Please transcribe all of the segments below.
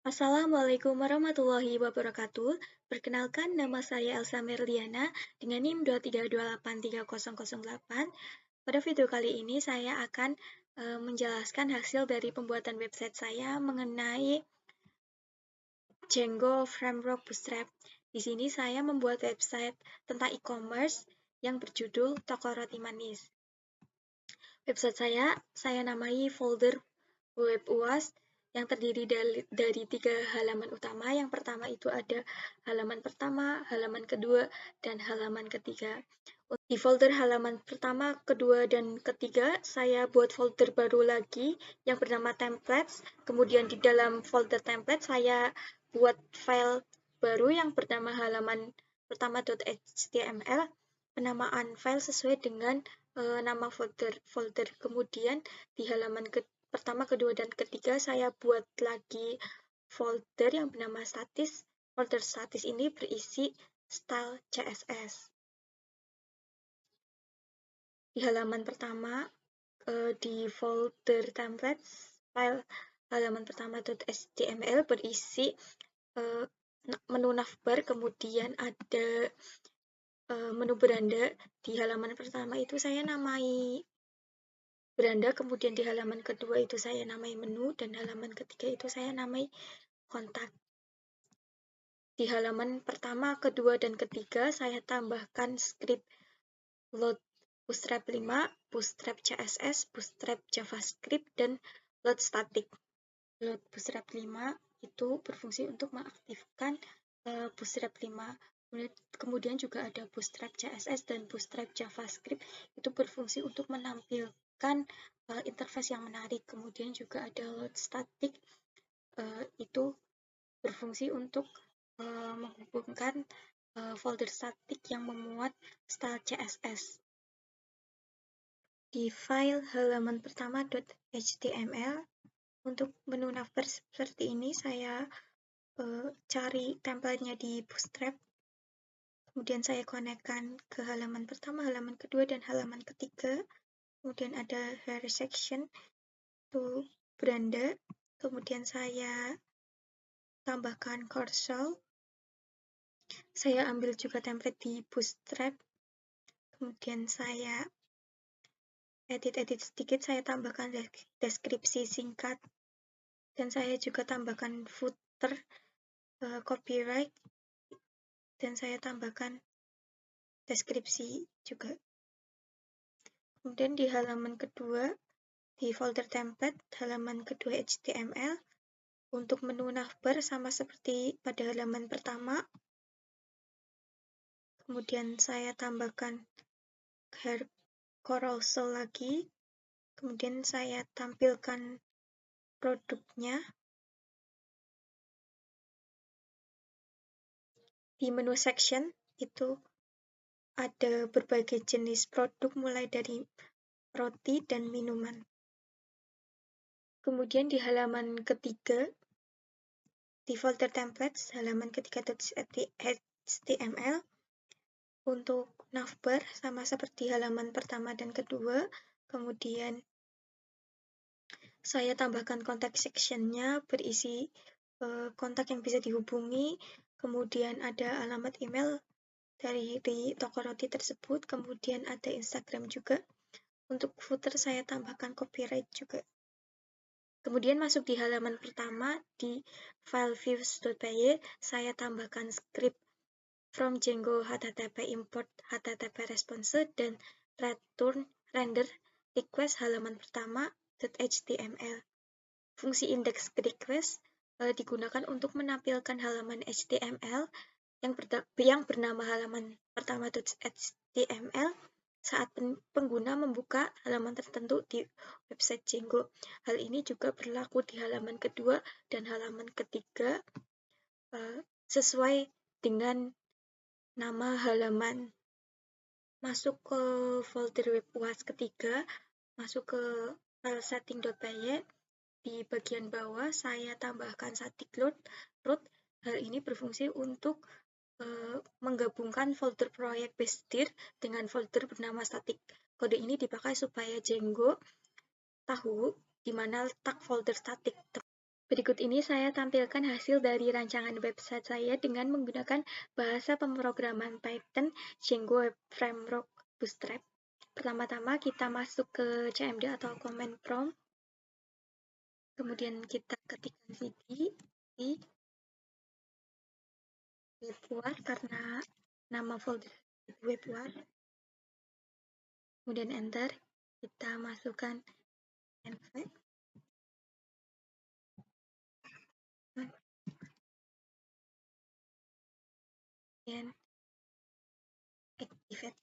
Assalamualaikum warahmatullahi wabarakatuh. Perkenalkan, nama saya Elsa Merliana dengan NIM 232830008. Pada video kali ini saya akan menjelaskan hasil dari pembuatan website saya mengenai Django Framework Bootstrap. Di sini saya membuat website tentang e-commerce yang berjudul Toko Roti Manis. Website saya namai folder web UAS yang terdiri dari 3 halaman utama. Yang pertama itu ada halaman pertama, halaman kedua, dan halaman ketiga. Di folder halaman pertama, kedua, dan ketiga, saya buat folder baru lagi yang bernama templates. Kemudian di dalam folder template saya buat file baru yang bernama halaman pertama.html. Penamaan file sesuai dengan nama folder. Kemudian di halaman pertama, kedua, dan ketiga saya buat lagi folder yang bernama statis. Folder statis ini berisi style CSS. Di halaman pertama, di folder templates, file halaman pertama.html berisi menu navbar, kemudian ada menu beranda. Di halaman pertama itu saya namai beranda, kemudian di halaman kedua itu saya namai menu, dan halaman ketiga itu saya namai kontak. Di halaman pertama, kedua, dan ketiga saya tambahkan script load Bootstrap 5, Bootstrap CSS, Bootstrap JavaScript, dan load static. Load Bootstrap 5 itu berfungsi untuk mengaktifkan Bootstrap 5. Kemudian juga ada Bootstrap CSS dan Bootstrap JavaScript, itu berfungsi untuk menampilkan interface yang menarik. Kemudian juga ada load static, itu berfungsi untuk menghubungkan folder static yang memuat style CSS. Di file halaman pertama.html, untuk menu navbar seperti ini, saya cari template-nya di Bootstrap. Kemudian saya konekkan ke halaman pertama, halaman kedua, dan halaman ketiga. Kemudian ada hair section, itu beranda. Kemudian saya tambahkan cursor. Saya ambil juga template di Bootstrap. Kemudian saya edit sedikit, saya tambahkan deskripsi singkat. Dan saya juga tambahkan footer, copyright, dan saya tambahkan deskripsi juga. Kemudian di halaman kedua, di folder template, halaman kedua HTML, untuk menu navbar sama seperti pada halaman pertama. Kemudian saya tambahkan carousel lagi. Kemudian saya tampilkan produknya. Di menu section itu ada berbagai jenis produk mulai dari roti dan minuman. Kemudian di halaman ketiga, di folder templates, halaman ketiga.html, untuk navbar sama seperti halaman pertama dan kedua. Kemudian saya tambahkan kontak section-nya berisi kontak yang bisa dihubungi. Kemudian ada alamat email dari toko roti tersebut. Kemudian ada Instagram juga. Untuk footer saya tambahkan copyright juga. Kemudian masuk di halaman pertama, di file views.py, saya tambahkan script from Django http import http response dan return render request halaman pertama.html. Fungsi index request digunakan untuk menampilkan halaman HTML yang bernama halaman pertama.html saat pengguna membuka halaman tertentu di website Django. Hal ini juga berlaku di halaman kedua dan halaman ketiga sesuai dengan nama halaman. Masuk ke folder web UAS ketiga, masuk ke file setting.py. Di bagian bawah saya tambahkan static root. Hal ini berfungsi untuk menggabungkan folder proyek base.dir dengan folder bernama static. Kode ini dipakai supaya Django tahu di mana letak folder static. Berikut ini saya tampilkan hasil dari rancangan website saya dengan menggunakan bahasa pemrograman Python Django Web Framework Bootstrap. Pertama-tama kita masuk ke CMD atau command prompt, kemudian kita ketikkan cd di webwar karena nama folder webwar, kemudian enter, kita masukkan nv, kemudian activate,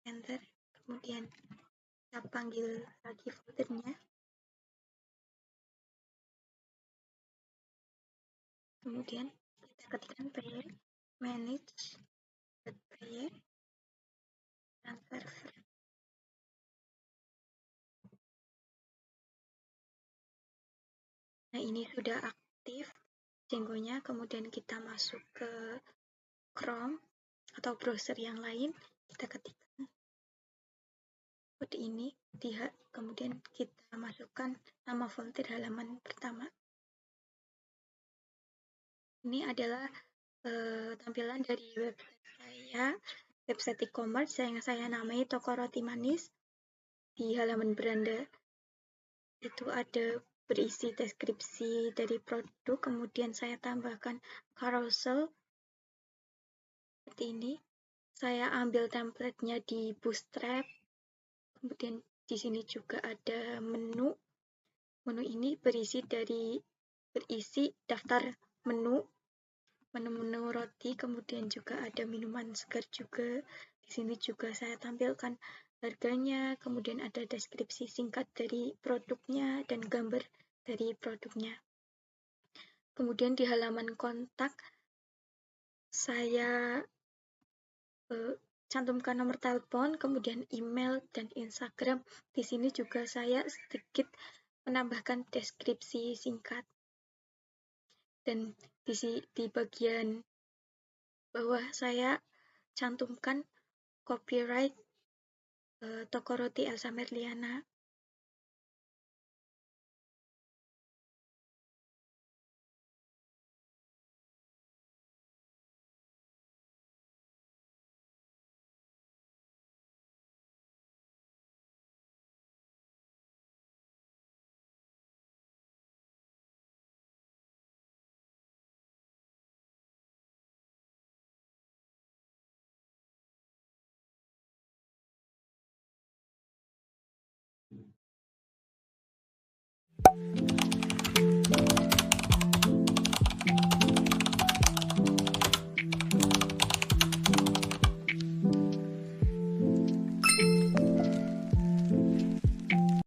enter, kemudian kita panggil lagi foldernya, kemudian kita ketikkan py manage.py server. Nah, ini sudah aktif Django-nya, kemudian kita masuk ke Chrome atau browser yang lain, kita ketikkan kode ini, kemudian kita masukkan nama folder halaman pertama. Ini adalah tampilan dari website saya, website e-commerce yang saya namai Toko Roti Manis. Di halaman beranda itu ada berisi deskripsi dari produk, kemudian saya tambahkan carousel seperti ini. Saya ambil template-nya di Bootstrap, kemudian di sini juga ada menu. Menu ini berisi daftar menu roti, kemudian juga ada minuman segar juga. Di sini juga saya tampilkan harganya, kemudian ada deskripsi singkat dari produknya dan gambar dari produknya. Kemudian di halaman kontak, saya cantumkan nomor telepon, kemudian email dan Instagram. Di sini juga saya sedikit menambahkan deskripsi singkat. Dan di bagian bawah saya cantumkan copyright Toko Roti Elsa Merliana.